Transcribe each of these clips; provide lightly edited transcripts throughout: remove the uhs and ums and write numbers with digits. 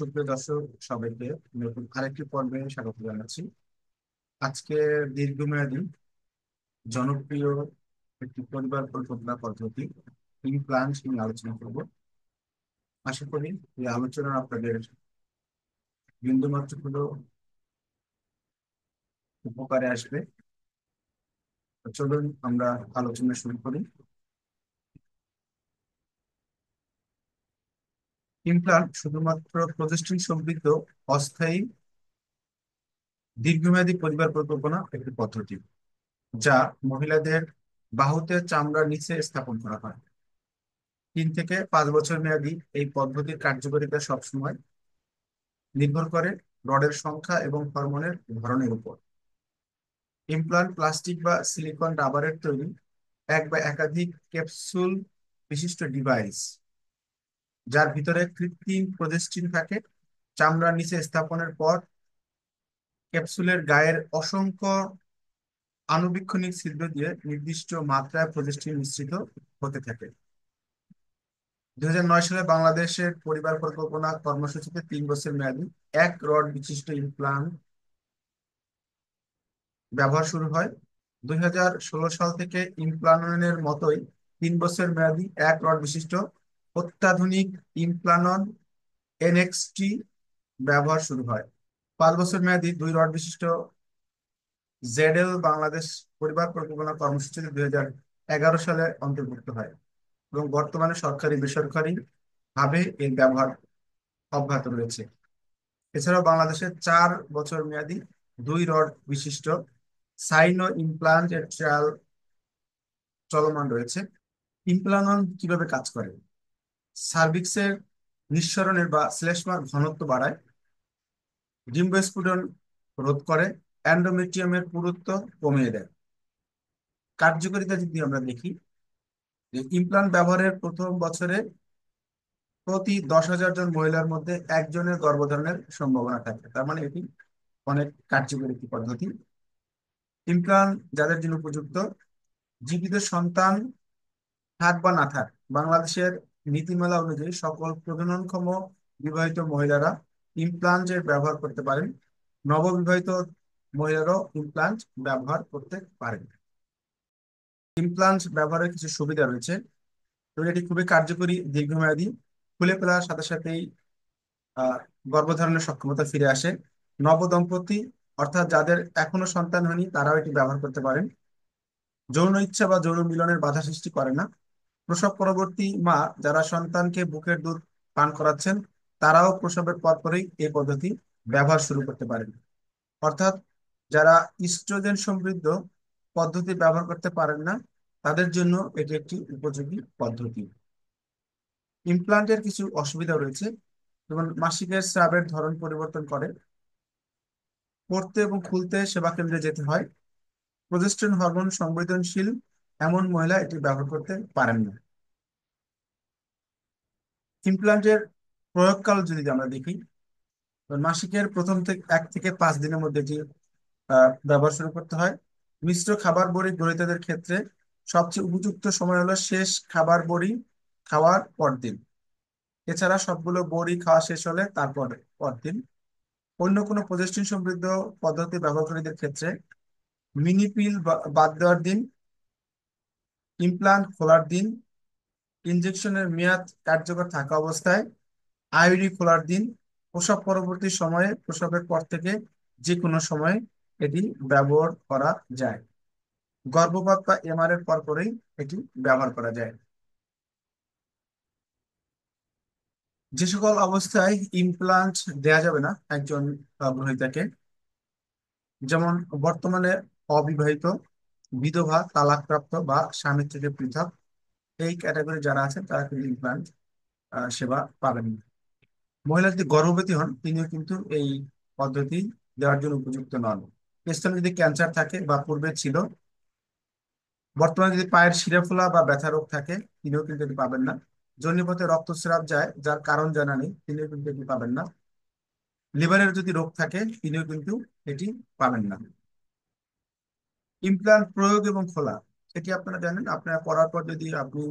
সুপ্রিয় দর্শক, সবাইকে নতুন আরেকটি পর্বে স্বাগত জানাচ্ছি। আজকে দীর্ঘমেয়াদী জনপ্রিয় একটি পরিবার পরিকল্পনা পদ্ধতি প্ল্যান নিয়ে আলোচনা করব। আশা করি এই আলোচনা আপনাদের বিন্দুমাত্র হলেও উপকারে আসবে। তো চলুন আমরা আলোচনা শুরু করি। ইমপ্লান্ট শুধুমাত্র প্রজেস্টিন সমৃদ্ধ অস্থায়ী দীর্ঘমেয়াদী পরিবার পরিকল্পনা একটি পদ্ধতি, যা মহিলাদের বাহুতে চামড়ার নিচে স্থাপন করা হয়। 3 থেকে 5 বছর মেয়াদী এই পদ্ধতির কার্যকারিতা সবসময় নির্ভর করে রডের সংখ্যা এবং হরমোনের ধরনের উপর। ইমপ্লান্ট প্লাস্টিক বা সিলিকন রাবারের তৈরি এক বা একাধিক ক্যাপসুল বিশিষ্ট ডিভাইস, যার ভিতরে কৃত্রিম প্রজেস্টিন থাকে। চামড়ার নিচে স্থাপনের পর ক্যাপসুলের গায়ের অসংখ্য আণুবীক্ষণিক ছিদ্র দিয়ে নির্দিষ্ট মাত্রায় প্রজেস্টিন মিশ্রিত হতে থাকে। 2009 সালে বাংলাদেশের পরিবার পরিকল্পনা কর্মসূচিতে 3 বছর মেয়াদী এক রড বিশিষ্ট ইমপ্লান্ট ব্যবহার শুরু হয়। 2016 সাল থেকে ইমপ্লাননের মতোই 3 বছর মেয়াদী এক রড বিশিষ্ট অত্যাধুনিক ইমপ্লানন এনএক্সটি ব্যবহার শুরু হয়। 5 বছর মেয়াদী 2 রড বিশিষ্ট জেডএল বাংলাদেশ পরিবার পরিকল্পনা কর্মসূচিতে 2011 সালে অন্তর্ভুক্ত হয় এবং বর্তমানে সরকারি বেসরকারি ভাবে এর ব্যবহার অব্যাহত রয়েছে। এছাড়াও বাংলাদেশের 4 বছর মেয়াদী 2 রড বিশিষ্ট সাইনো ইমপ্লান্ট এর ট্রায়াল চলমান রয়েছে। ইমপ্লানন কিভাবে কাজ করে? সার্ভিক্সের নিঃসরণের বা শ্লেষ্মার ঘনত্ব বাড়ায়, ডিম্বস্ফুটন রোধ করে, এন্ডোমেট্রিয়ামের পুরুত্ব কমিয়ে দেয়। কার্যকারিতা যদি আমরা দেখি, যে ইমপ্লান্ট ব্যবহারের প্রথম বছরে প্রতি 10,000 জন মহিলার মধ্যে একজনের গর্ভধারণের সম্ভাবনা থাকে। তার মানে এটি অনেক কার্যকরী একটি পদ্ধতি। ইমপ্লান্ট যাদের জন্য উপযুক্ত: জীবিত সন্তান থাক বা না থাক, বাংলাদেশের নীতিমালা অনুযায়ী সকল প্রজননক্ষম বিবাহিত মহিলারা ইমপ্লান্টের ব্যবহার করতে পারেন। নববিবাহিত মহিলারাও ইমপ্লান্ট ব্যবহার করতে পারেন। ইমপ্লান্ট ব্যবহারের কিছু সুবিধা রয়েছে এবং এটি খুবই কার্যকরী, দীর্ঘমেয়াদী। খুলে ফেলার সাথে সাথেই আহ গর্ভধারণের সক্ষমতা ফিরে আসে। নবদম্পতি, অর্থাৎ যাদের এখনো সন্তান হয়নি, তারাও এটি ব্যবহার করতে পারেন। যৌন ইচ্ছা বা যৌন মিলনের বাধা সৃষ্টি করে না। প্রসব পরবর্তী মা যারা সন্তানকে বুকের দুধ পান করাচ্ছেন, তারাও প্রসবের পরপরই এই পদ্ধতি ব্যবহার শুরু করতে পারেন। অর্থাৎ যারা ইস্ট্রোজেন সমৃদ্ধ পদ্ধতি ব্যবহার করতে পারেন না, তাদের জন্য এটি একটি উপযোগী পদ্ধতি। ইমপ্লান্টের কিছু অসুবিধা রয়েছে, যেমন মাসিকের স্রাবের ধরন পরিবর্তন করে, পড়তে এবং খুলতে সেবা কেন্দ্রে যেতে হয়, প্রজেস্টেরন হরমোন সংবেদনশীল এমন মহিলা এটি ব্যবহার করতে পারেন না। ইমপ্লান্টের প্রয়োগকাল যদি আমরা দেখি, তো মাসিকের প্রথম থেকে 1 থেকে 5 দিনের মধ্যে এটি ব্যবহার শুরু করতে হয়। মিশ্র খাবার বড়ি গ্রহীতাদের ক্ষেত্রে সবচেয়ে উপযুক্ত সময় হলো শেষ খাবার বড়ি খাওয়ার পরদিন। এছাড়া সবগুলো বড়ি খাওয়া শেষ হলে তারপরে পরদিন। অন্য কোনো প্রজেস্টিন সমৃদ্ধ পদ্ধতি ব্যবহারকারীদের ক্ষেত্রে মিনি পিল বাদ দেওয়ার দিন, ইমপ্লান্ট খোলার দিন, ইনজেকশনের মেয়াদ কার্যকর থাকা অবস্থায়, আইউডি খোলার দিন, প্রসব পরবর্তী সময়ে, প্রসবের পর থেকে যে কোনো সময়ে এটি ব্যবহার করা যায়। গর্ভপাত বা এমআর এর পরপরই এটি ব্যবহার করা যায়। যে সকল অবস্থায় ইমপ্লান্ট দেয়া যাবে না একজন গ্রহীতাকে, যেমন বর্তমানে অবিবাহিত, বিধবা, তালাকপ্রাপ্ত বা স্বামী থেকে পৃথক, এই ক্যাটাগরি যারা আছেন তারা কিন্তু ইমপ্লান্ট সেবা পাবেন না। মহিলা যদি গর্ভবতী হন, তিনিও কিন্তু এই পদ্ধতি দেওয়ার জন্য উপযুক্ত নন। স্তনে যদি ক্যান্সার থাকে বা পূর্বে ছিল, বর্তমানে যদি পায়ের শিরা ফোলা বা ব্যথা রোগ থাকে, তিনিও কিন্তু এটি পাবেন না। যোনিপথে রক্তস্রাব যায়, যার কারণ জানা নেই, তিনিও কিন্তু এটি পাবেন না। লিভারের যদি রোগ থাকে, তিনিও কিন্তু এটি পাবেন না। ইমপ্লান্ট প্রয়োগ এবং খোলা, এটি আপনারা জানেন। আপনারা পড়ার পর যদি আপনি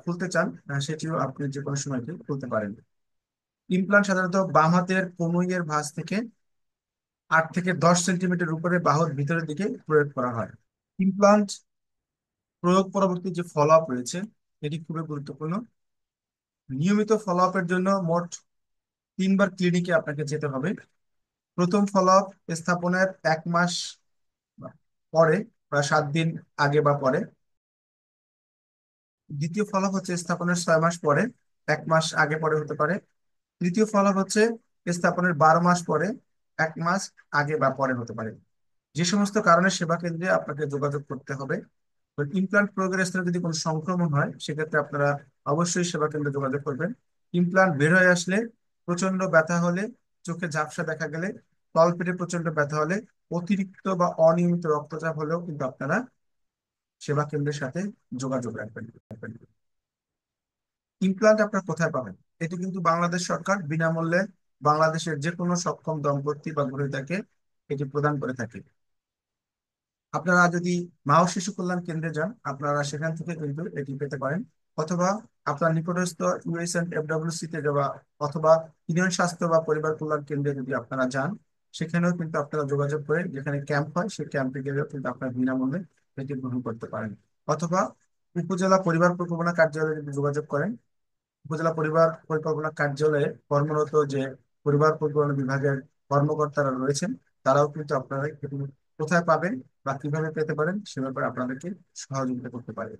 খুলতে চান, সেটিও আপনি যে কোনো সময় খুলতে পারেন। ইমপ্লান্ট সাধারণত বাম হাতের কনুইয়ের ভাঁজ থেকে 8 থেকে 10 সেন্টিমিটার উপরে বাহুর ভিতরের দিকে প্রয়োগ করা হয়। ইমপ্লান্ট প্রয়োগ পরবর্তী যে ফলো আপ রয়েছে, এটি খুবই গুরুত্বপূর্ণ। নিয়মিত ফলো আপের জন্য মোট 3বার ক্লিনিকে আপনাকে যেতে হবে। প্রথম ফলো আপ স্থাপনের 1 মাস পরে বা 7 দিন আগে বা পরে। দ্বিতীয় ফলো আপ হচ্ছে স্থাপনের 6 মাস পরে, 1 মাস আগে পরে হতে পারে। তৃতীয় ফলো আপ হচ্ছে স্থাপনের 12 মাস পরে, 1 মাস আগে বা পরে হতে পারে। যে সমস্ত কারণে সেবা কেন্দ্রে আপনাকে যোগাযোগ করতে হবে। ইমপ্লান্ট প্রয়োগের স্থলে যদি কোনো সংক্রমণ হয়, সেক্ষেত্রে আপনারা অবশ্যই সেবা কেন্দ্রে যোগাযোগ করবেন। ইমপ্লান্ট বের হয়ে আসলে, প্রচন্ড ব্যথা হলে, চোখে ঝাপসা দেখা গেলে, তলপেটে প্রচন্ড ব্যথা হলে, অতিরিক্ত বা অনিয়মিত রক্তচাপ হলেও কিন্তু আপনারা সেবা কেন্দ্রের সাথে যোগাযোগ রাখবেন। ইমপ্লান্ট আপনারা কোথায় পাবেন? এটি কিন্তু বাংলাদেশ সরকার বিনামূল্যে বাংলাদেশের যে কোনো সক্ষম দম্পতি বা গ্রহীতাকে এটি প্রদান করে থাকে। আপনারা যদি মা ও শিশু কল্যাণ কেন্দ্রে যান, আপনারা সেখান থেকে কিন্তু এটি পেতে পারেন। অথবা আপনার নিকটস্থ USNFWC তে যাওয়া, অথবা ইউনিয়ন স্বাস্থ্য বা পরিবার কল্যাণ কেন্দ্রে যদি আপনারা যান, সেখানেও কিন্তু আপনারা যোগাযোগ করে, যেখানে ক্যাম্প হয় সেই ক্যাম্পে গেলেও কিন্তু আপনারা বিনামূল্যে এটি গ্রহণ করতে পারেন। অথবা উপজেলা পরিবার পরিকল্পনা কার্যালয়ে যদি যোগাযোগ করেন, উপজেলা পরিবার পরিকল্পনা কার্যালয়ে কর্মরত যে পরিবার পরিকল্পনা বিভাগের কর্মকর্তারা রয়েছেন, তারাও কিন্তু আপনারা এগুলো কোথায় পাবেন বা কিভাবে পেতে পারেন সে ব্যাপারে আপনাদেরকে সহযোগিতা করতে পারে।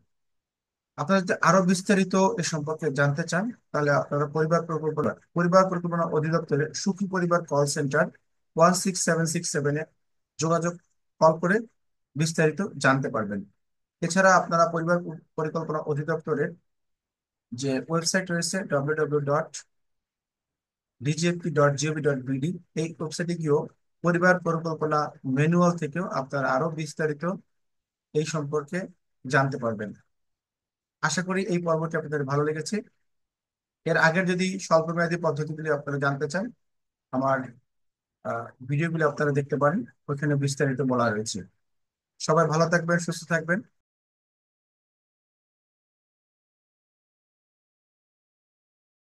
আপনারা যদি আরো বিস্তারিত এ সম্পর্কে জানতে চান, তাহলে আপনারা পরিবার পরিকল্পনা অধিদপ্তরে সুখী পরিবার কল সেন্টার 16767-এ যোগাযোগ কল করে বিস্তারিত জানতে পারবেন। এছাড়া আপনারা পরিবার পরিকল্পনা অধিদপ্তরের যে ওয়েবসাইট রয়েছে www.dgfp.gov.bd, এই ওয়েবসাইটে গিয়েও পরিবার পরিকল্পনা ম্যানুয়াল থেকেও আপনারা আরো বিস্তারিত এই সম্পর্কে জানতে পারবেন। আশা করি এই পর্বটি আপনাদের ভালো লেগেছে। এর আগের যদি স্বল্প মেয়াদী পদ্ধতিগুলি আপনারা জানতে চান, আমার ভিডিওগুলি আপনারা দেখতে পারেন, ওইখানে বিস্তারিত বলা রয়েছে। সবাই ভালো থাকবেন, সুস্থ থাকবেন।